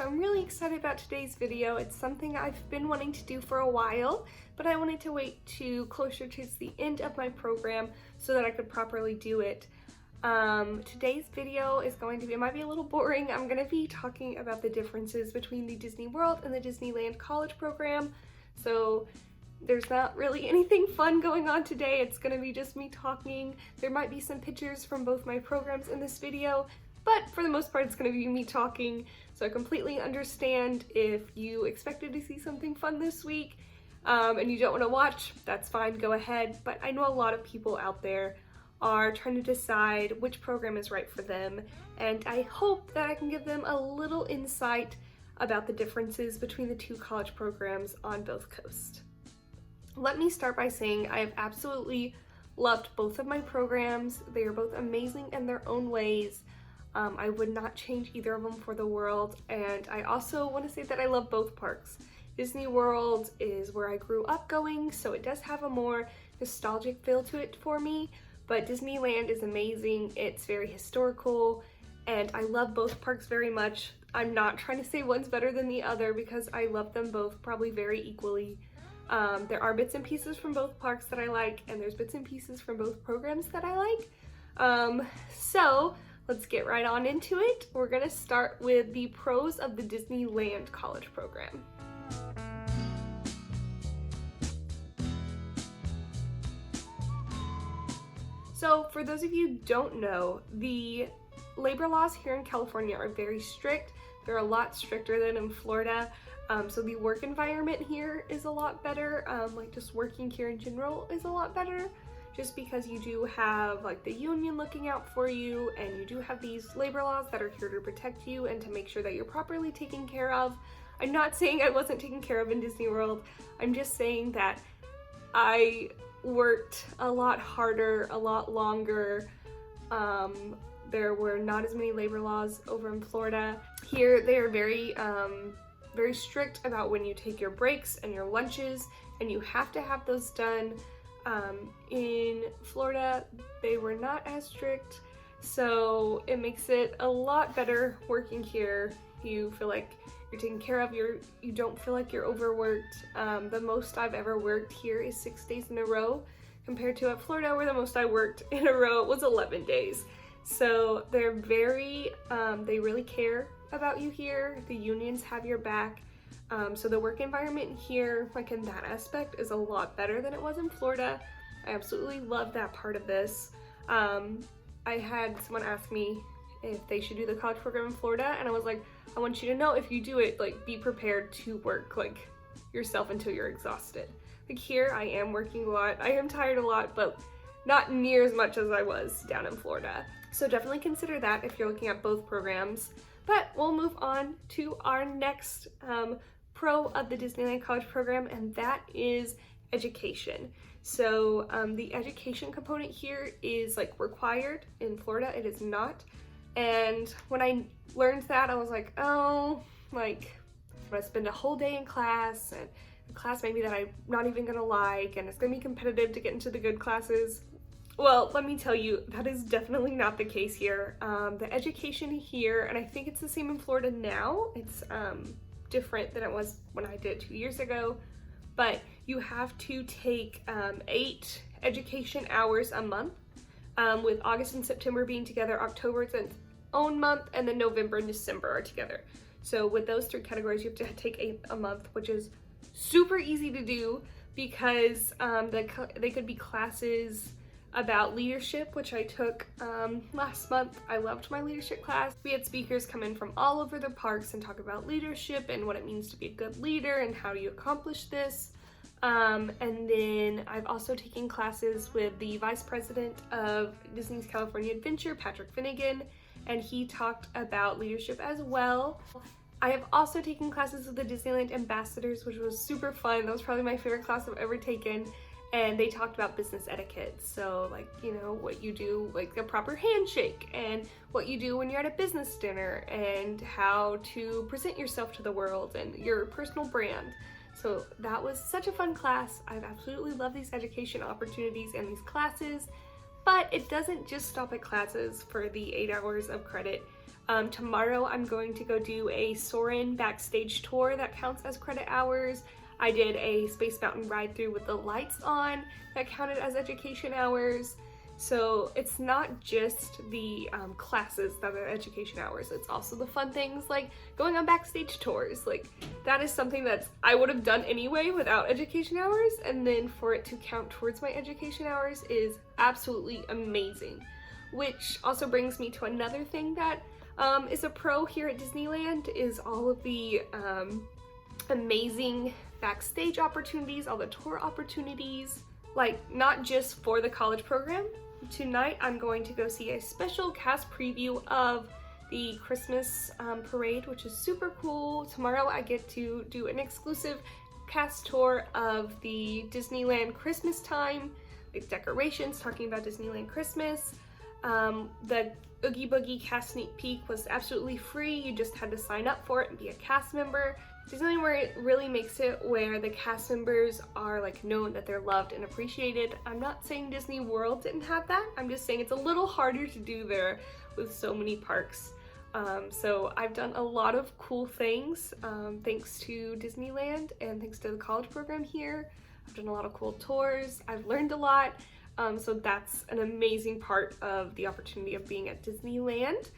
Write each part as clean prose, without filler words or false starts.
So I'm really excited about today's video. It's something I've been wanting to do for a while, but I wanted to wait to closer to the end of my program so that I could properly do it. Today's video is going to be, it might be a little boring. I'm going to be talking about the differences between the Disney World and the Disneyland college program. So there's not really anything fun going on today. It's going to be just me talking. There might be some pictures from both my programs in this video, but for the most part it's going to be me talking. So I completely understand if you expected to see something fun this week and you don't want to watch, that's fine, go ahead. But I know a lot of people out there are trying to decide which program is right for them, and I hope that I can give them a little insight about the differences between the two college programs on both coasts. Let me start by saying I have absolutely loved both of my programs. They are both amazing in their own ways. I would not change either of them for the world, and I also want to say that I love both parks. Disney World is where I grew up going, so it does have a more nostalgic feel to it for me, but Disneyland is amazing. It's very historical, and I love both parks very much. I'm not trying to say one's better than the other because I love them both probably very equally. There are bits and pieces from both parks that I like, and there's bits and pieces from both programs that I like. So let's get right on into it. We're gonna start with the pros of the Disneyland college program. So for those of you who don't know, the labor laws here in California are very strict. They're a lot stricter than in Florida. So the work environment here is a lot better. Like just working here in general is a lot better, just because you do have like the union looking out for you, and you do have these labor laws that are here to protect you and to make sure that you're properly taken care of. I'm not saying I wasn't taken care of in Disney World. I'm just saying that I worked a lot harder, a lot longer. There were not as many labor laws over in Florida. Here they are very strict about when you take your breaks and your lunches, and you have to have those done. In Florida, they were not as strict, so it makes it a lot better working here. You feel like you're taken care of, you don't feel like you're overworked. The most I've ever worked here is 6 days in a row, compared to at Florida where the most I worked in a row was 11 days. So they're very, they really care about you here. The unions have your back. So the work environment here, like in that aspect, is a lot better than it was in Florida. I absolutely love that part of this. I had someone ask me if they should do the college program in Florida, and I was like, I want you to know, if you do it, like, be prepared to work like yourself until you're exhausted. Like here, I am working a lot, I am tired a lot, but not near as much as I was down in Florida. So definitely consider that if you're looking at both programs. But we'll move on to our next pro of the Disneyland college program, and that is education. So the education component here is like required. In Florida it is not. And when I learned that, I was like, oh, like I'm gonna spend a whole day in class, and a class maybe that I'm not even gonna like, and it's gonna be competitive to get into the good classes. Well, let me tell you, that is definitely not the case here. The education here, and I think it's the same in Florida now, it's different than it was when I did it 2 years ago, but you have to take 8 education hours a month, with August and September being together, October is its own month, and then November and December are together. So with those 3 categories, you have to take 8 a month, which is super easy to do because they could be classes about leadership, which I took last month. I loved my leadership class. We had speakers come in from all over the parks and talk about leadership and what it means to be a good leader and how you accomplish this. And then I've also taken classes with the vice president of Disney's California Adventure, Patrick Finnegan, and he talked about leadership as well. I have also taken classes with the Disneyland ambassadors, which was super fun. That was probably my favorite class I've ever taken. And they talked about business etiquette. So like, you know, what you do, like a proper handshake, and what you do when you're at a business dinner, and how to present yourself to the world and your personal brand. So that was such a fun class. I've absolutely loved these education opportunities and these classes, but it doesn't just stop at classes for the 8 hours of credit. Tomorrow I'm going to go do a Soarin' backstage tour that counts as credit hours. I did a Space Mountain ride through with the lights on that counted as education hours. So it's not just the classes that are education hours, it's also the fun things like going on backstage tours. Like that is something that I would have done anyway without education hours, and then for it to count towards my education hours is absolutely amazing. Which also brings me to another thing that is a pro here at Disneyland, is all of the amazing backstage opportunities, all the tour opportunities, like not just for the college program. Tonight I'm going to go see a special cast preview of the Christmas parade, which is super cool. Tomorrow I get to do an exclusive cast tour of the Disneyland Christmas time, like decorations, talking about Disneyland Christmas. The Oogie Boogie cast sneak peek was absolutely free. You just had to sign up for it and be a cast member. Disneyland really makes it where the cast members are like known that they're loved and appreciated. I'm not saying Disney World didn't have that. I'm just saying it's a little harder to do there with so many parks. So I've done a lot of cool things thanks to Disneyland and thanks to the college program here. I've done a lot of cool tours. I've learned a lot. So that's an amazing part of the opportunity of being at Disneyland.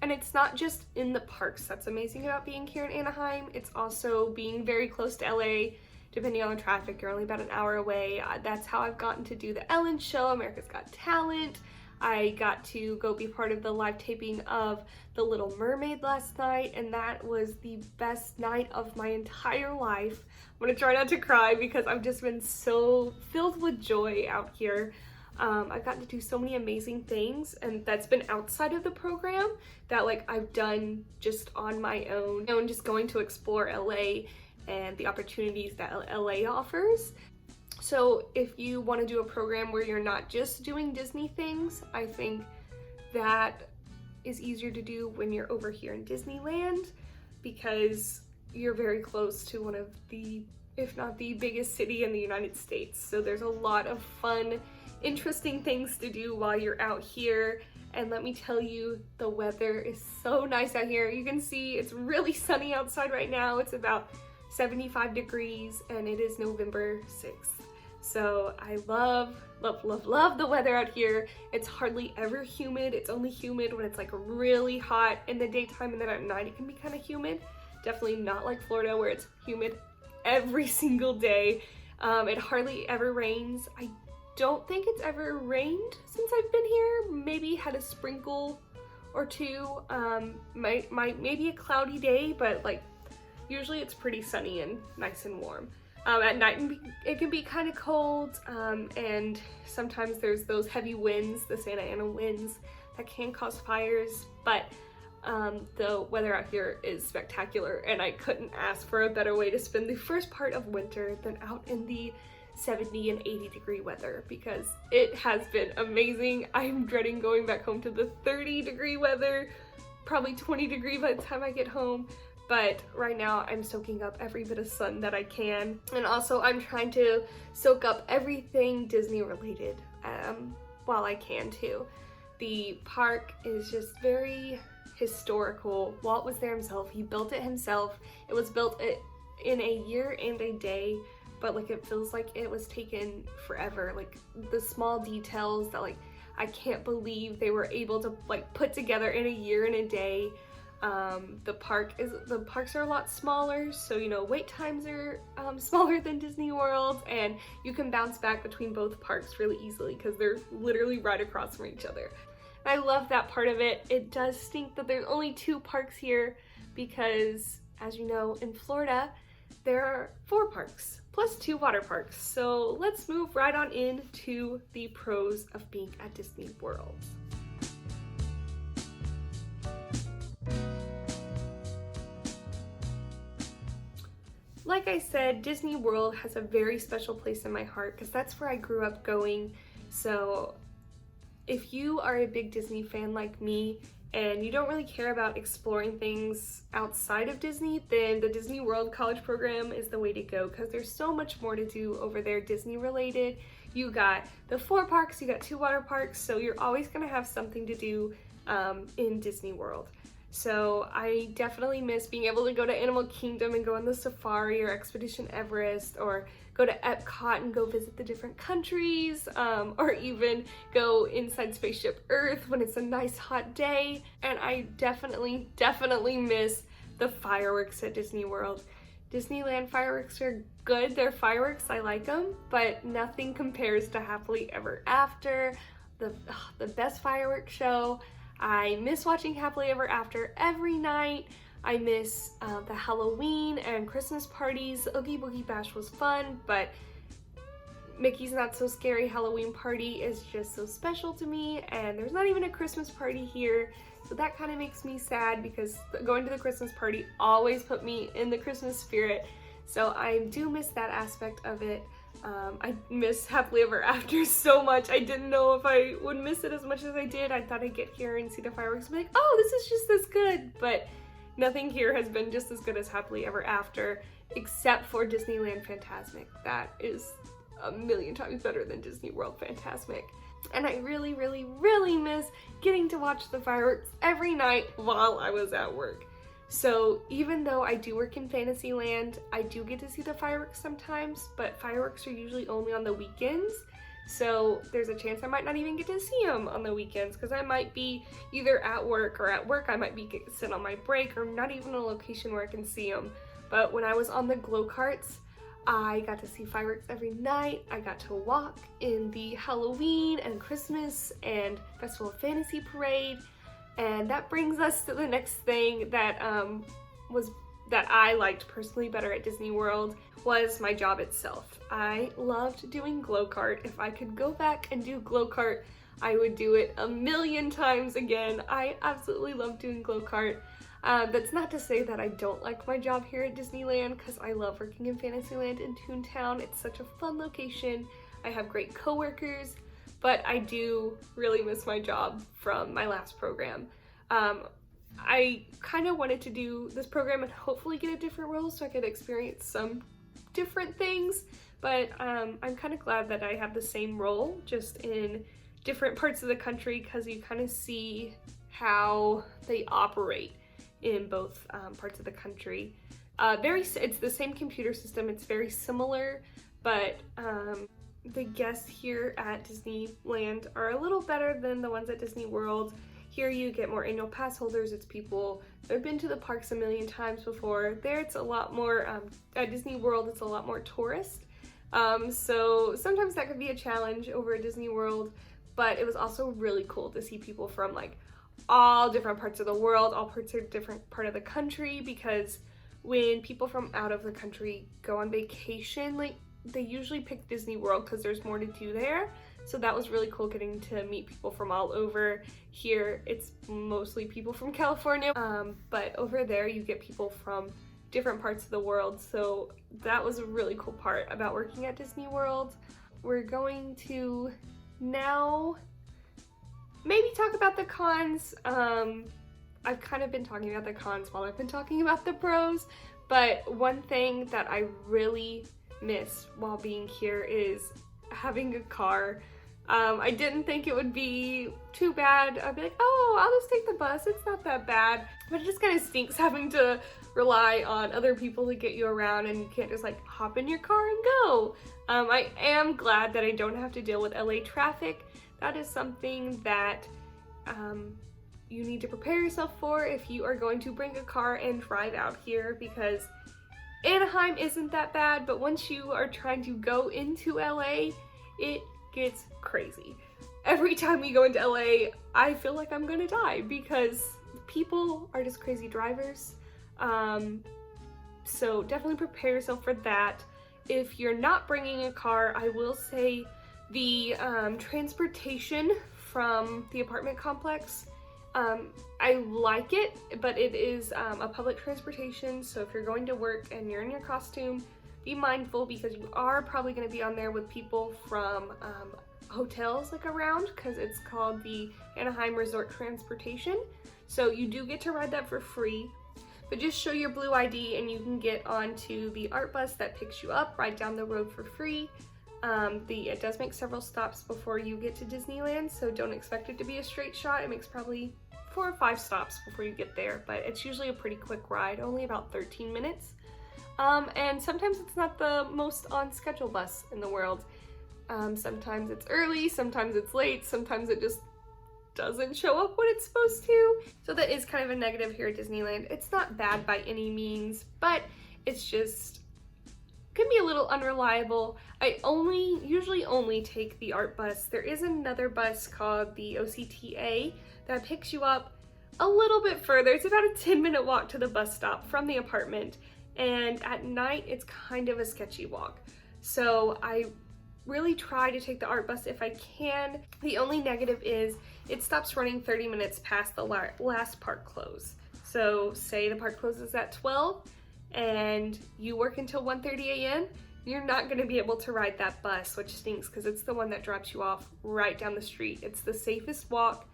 And it's not just in the parks that's amazing about being here in Anaheim, it's also being very close to LA. Depending on the traffic, you're only about an hour away. That's how I've gotten to do the Ellen Show, America's Got Talent. I got to go be part of the live taping of The Little Mermaid last night, and that was the best night of my entire life. I'm gonna try not to cry because I've just been so filled with joy out here. I've gotten to do so many amazing things, and that's been outside of the program that like I've done just on my own, just going to explore LA and the opportunities that LA offers. So if you want to do a program where you're not just doing Disney things, I think that is easier to do when you're over here in Disneyland, because you're very close to one of the, if not the biggest city in the United States. So there's a lot of fun, interesting things to do while you're out here. And let me tell you, the weather is so nice out here. You can see it's really sunny outside right now. It's about 75 degrees and it is November 6th. So I love the weather out here. It's hardly ever humid. It's only humid when it's like really hot in the daytime, and then at night it can be kind of humid. Definitely not like Florida where it's humid every single day. It hardly ever rains. I don't think it's ever rained since I've been here. Maybe had a sprinkle or two. Maybe a cloudy day, but like usually it's pretty sunny and nice and warm. At night it can be kind of cold, and sometimes there's those heavy winds, the Santa Ana winds, that can cause fires, but the weather out here is spectacular, and I couldn't ask for a better way to spend the first part of winter than out in the 70 and 80 degree weather, because it has been amazing. I'm dreading going back home to the 30 degree weather, probably 20 degree by the time I get home. But right now I'm soaking up every bit of sun that I can. And also I'm trying to soak up everything Disney related while I can too. The park is just very historical. Walt was there himself. He built it himself. It was built in a year and a day, but like it feels like it was taken forever. Like the small details that like I can't believe they were able to like put together in a year and a day. The parks are a lot smaller, so you know wait times are smaller than Disney World, and you can bounce back between both parks really easily because they're literally right across from each other. And I love that part of it. It does stink that there's only 2 parks here because, as you know, in Florida there are 4 parks plus 2 water parks. So let's move right on into the pros of being at Disney World. Like I said, Disney World has a very special place in my heart because that's where I grew up going. So if you are a big Disney fan like me and you don't really care about exploring things outside of Disney, then the Disney World College Program is the way to go because there's so much more to do over there Disney related. You got the 4 parks, you got 2 water parks, so you're always going to have something to do in Disney World. So I definitely miss being able to go to Animal Kingdom and go on the safari or Expedition Everest, or go to Epcot and go visit the different countries, or even go inside Spaceship Earth when it's a nice hot day. And I definitely miss the fireworks at Disney World. Disneyland fireworks are good, they're fireworks, I like them, but nothing compares to Happily Ever After, the best fireworks show. I miss watching Happily Ever After every night. I miss the Halloween and Christmas parties. Oogie Boogie Bash was fun, but Mickey's Not So Scary Halloween Party is just so special to me, and there's not even a Christmas party here. So that kind of makes me sad, because going to the Christmas party always put me in the Christmas spirit. So I do miss that aspect of it. I miss Happily Ever After so much. I didn't know if I would miss it as much as I did. I thought I'd get here and see the fireworks and be like, oh, this is just as good. But nothing here has been just as good as Happily Ever After, except for Disneyland Fantasmic. That is a million times better than Disney World Fantasmic. And I really miss getting to watch the fireworks every night while I was at work. So even though I do work in Fantasyland, I do get to see the fireworks sometimes, but fireworks are usually only on the weekends. So there's a chance I might not even get to see them on the weekends, because I might be either at work, or at work I might be sitting on my break, or not even a location where I can see them. But when I was on the glow carts, I got to see fireworks every night. I got to walk in the Halloween and Christmas and Festival of Fantasy parade. And that brings us to the next thing that that I liked personally better at Disney World, was my job itself. I loved doing glow cart. If I could go back and do glow cart, I would do it a million times again. I absolutely love doing glow cart. That's not to say that I don't like my job here at Disneyland, because I love working in Fantasyland in Toontown. It's such a fun location. I have great coworkers, but I do really miss my job from my last program. I kind of wanted to do this program and hopefully get a different role so I could experience some different things, but I'm kind of glad that I have the same role, just in different parts of the country, because you kind of see how they operate in both parts of the country. It's the same computer system, it's very similar, but the guests here at Disneyland are a little better than the ones at Disney World. Here you get more annual pass holders. It's people that have been to the parks a million times before. There it's a lot more, at Disney World it's a lot more tourist. So sometimes that could be a challenge over at Disney World, but it was also really cool to see people from like all different parts of the world, all parts of different part of the country, because when people from out of the country go on vacation, like they usually pick Disney World because there's more to do there. So that was really cool, getting to meet people from all over. Here it's mostly people from California, but over there you get people from different parts of the world. So that was a really cool part about working at Disney World. We're going to now maybe talk about the cons. I've kind of been talking about the cons while I've been talking about the pros, but one thing that I really miss while being here is having a car. I didn't think it would be too bad. I'd be like, oh, I'll just take the bus, it's not that bad. But it just kind of stinks having to rely on other people to get you around, and you can't just like hop in your car and go. I am glad that I don't have to deal with LA traffic. That is something that you need to prepare yourself for if you are going to bring a car and drive out here, because Anaheim isn't that bad, but once you are trying to go into LA, it gets crazy. Every time we go into LA, I feel like I'm gonna die, because people are just crazy drivers. So definitely prepare yourself for that. If you're not bringing a car, I will say the transportation from the apartment complex, I like it, but it is a public transportation, so if you're going to work and you're in your costume, be mindful, because you are probably going to be on there with people from hotels like around, because it's called the Anaheim Resort Transportation. So you do get to ride that for free, but just show your blue ID and you can get onto the art bus that picks you up right down the road for free. It does make several stops before you get to Disneyland, so don't expect it to be a straight shot. It makes probably 4 or 5 stops before you get there, but it's usually a pretty quick ride, only about 13 minutes. And sometimes it's not the most on schedule bus in the world. Sometimes it's early, sometimes it's late, sometimes it just doesn't show up when it's supposed to. So that is kind of a negative here at Disneyland. It's not bad by any means, but it's just can be a little unreliable. I usually only take the art bus. There is another bus called the OCTA that picks you up a little bit further. It's about a 10-minute walk to the bus stop from the apartment, and at night it's kind of a sketchy walk. So I really try to take the art bus if I can. The only negative is it stops running 30 minutes past the last park close. So say the park closes at 12 and you work until 1:30 a.m., you're not going to be able to ride that bus, which stinks because it's the one that drops you off right down the street. It's the safest walk.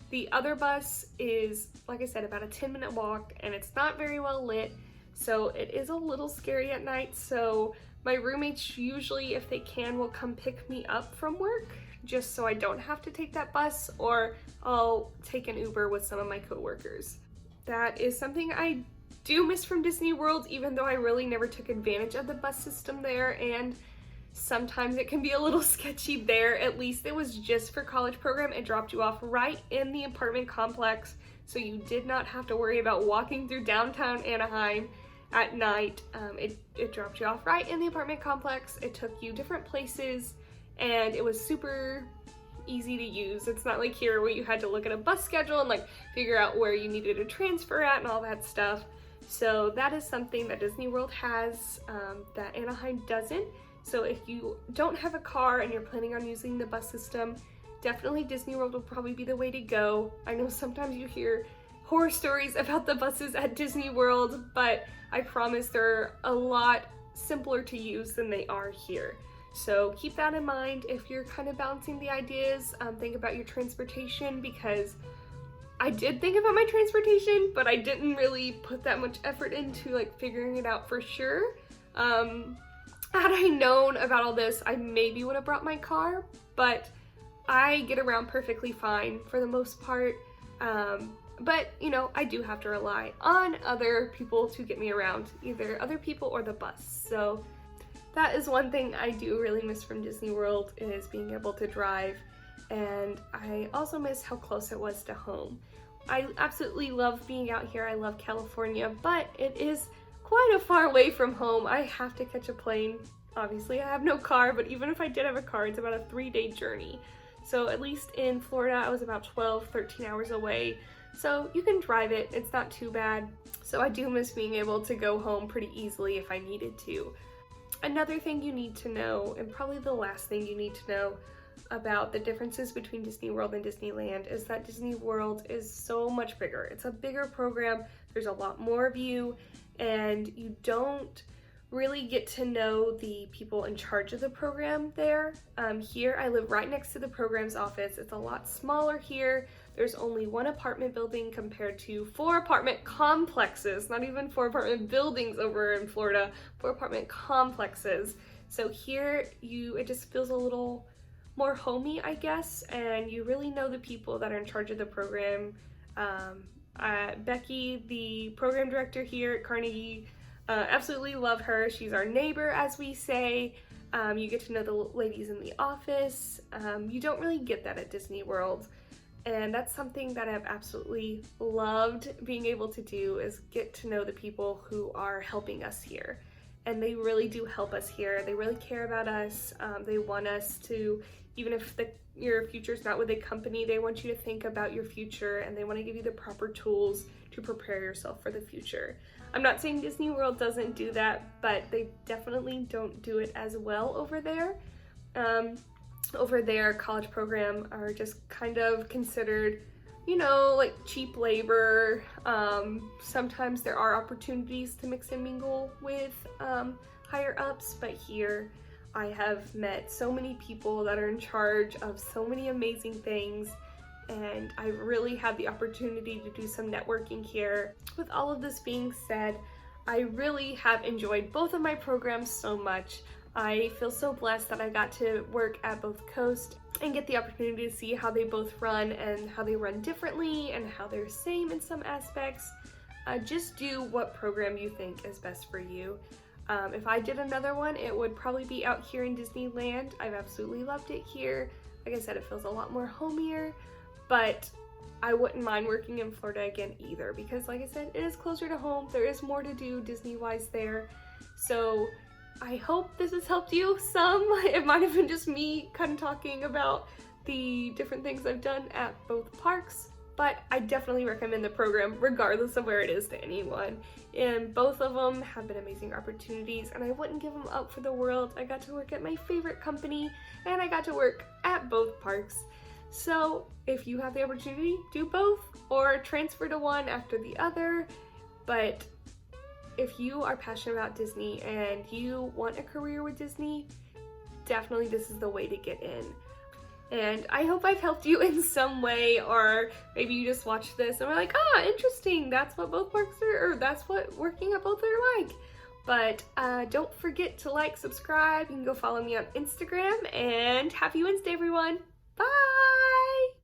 The other bus is, like I said, about a 10-minute walk, and it's not very well lit, so it is a little scary at night. So my roommates usually, if they can, will come pick me up from work just so I don't have to take that bus, or I'll take an Uber with some of my coworkers. That is something I do miss from Disney World, even though I really never took advantage of the bus system there, and sometimes it can be a little sketchy there. At least it was just for college program. It dropped you off right in the apartment complex, so you did not have to worry about walking through downtown Anaheim at night. It dropped you off right in the apartment complex. It took you different places, and it was super easy to use. It's not like here where you had to look at a bus schedule and like figure out where you needed to transfer at and all that stuff. So that is something that Disney World has that Anaheim doesn't. So if you don't have a car and you're planning on using the bus system, definitely Disney World will probably be the way to go. I know sometimes you hear horror stories about the buses at Disney World, but I promise they're a lot simpler to use than they are here. So keep that in mind if you're kind of balancing the ideas. Think about your transportation, because I did think about my transportation, but I didn't really put that much effort into like figuring it out for sure. Had I known about all this, I maybe would have brought my car, but I get around perfectly fine for the most part. But, you know, I do have to rely on other people to get me around, either other people or the bus. So that is one thing I do really miss from Disney World, is being able to drive. And I also miss how close it was to home. I absolutely love being out here. I love California, but it is quite a far away from home. I have to catch a plane. Obviously, I have no car, but even if I did have a car, it's about a 3-day journey. So at least in Florida, I was about 12-13 hours away. So you can drive it, it's not too bad. So I do miss being able to go home pretty easily if I needed to. Another thing you need to know, and probably the last thing you need to know about the differences between Disney World and Disneyland, is that Disney World is so much bigger. It's a bigger program, there's a lot more of you, and you don't really get to know the people in charge of the program there. Here, I live right next to the program's office. It's a lot smaller here. There's only one apartment building compared to 4 apartment complexes, not even 4 apartment buildings over in Florida, 4 apartment complexes. So here, it just feels a little more homey, I guess, and you really know the people that are in charge of the program. Becky, the program director here at Carnegie, absolutely love her. She's our neighbor, as we say. You get to know the ladies in the office. You don't really get that at Disney World. And that's something that I've absolutely loved being able to do, is get to know the people who are helping us here. And they really do help us here. They really care about us. They want us to, even if your future's not with a company, they want you to think about your future, and they want to give you the proper tools to prepare yourself for the future. I'm not saying Disney World doesn't do that, but they definitely don't do it as well over there. Over there, college program are just kind of considered, you know, like cheap labor. Sometimes there are opportunities to mix and mingle with higher ups, but here I have met so many people that are in charge of so many amazing things, and I really had the opportunity to do some networking here. With all of this being said, I really have enjoyed both of my programs so much. I feel so blessed that I got to work at both coasts and get the opportunity to see how they both run and how they run differently and how they're same in some aspects. Just do what program you think is best for you. If I did another one, it would probably be out here in Disneyland. I've absolutely loved it here. Like I said, it feels a lot more homier, but I wouldn't mind working in Florida again either because, like I said, it is closer to home. There is more to do Disney-wise there. So I hope this has helped you some. It might have been just me kind of talking about the different things I've done at both parks, but I definitely recommend the program regardless of where it is to anyone. And both of them have been amazing opportunities and I wouldn't give them up for the world. I got to work at my favorite company and I got to work at both parks. So if you have the opportunity, do both or transfer to one after the other. But if you are passionate about Disney and you want a career with Disney, definitely this is the way to get in. And I hope I've helped you in some way, or maybe you just watched this and were like, ah, interesting, that's what both parks are, or that's what working at both are like. But don't forget to like, subscribe, you can go follow me on Instagram, and happy Wednesday, everyone. Bye!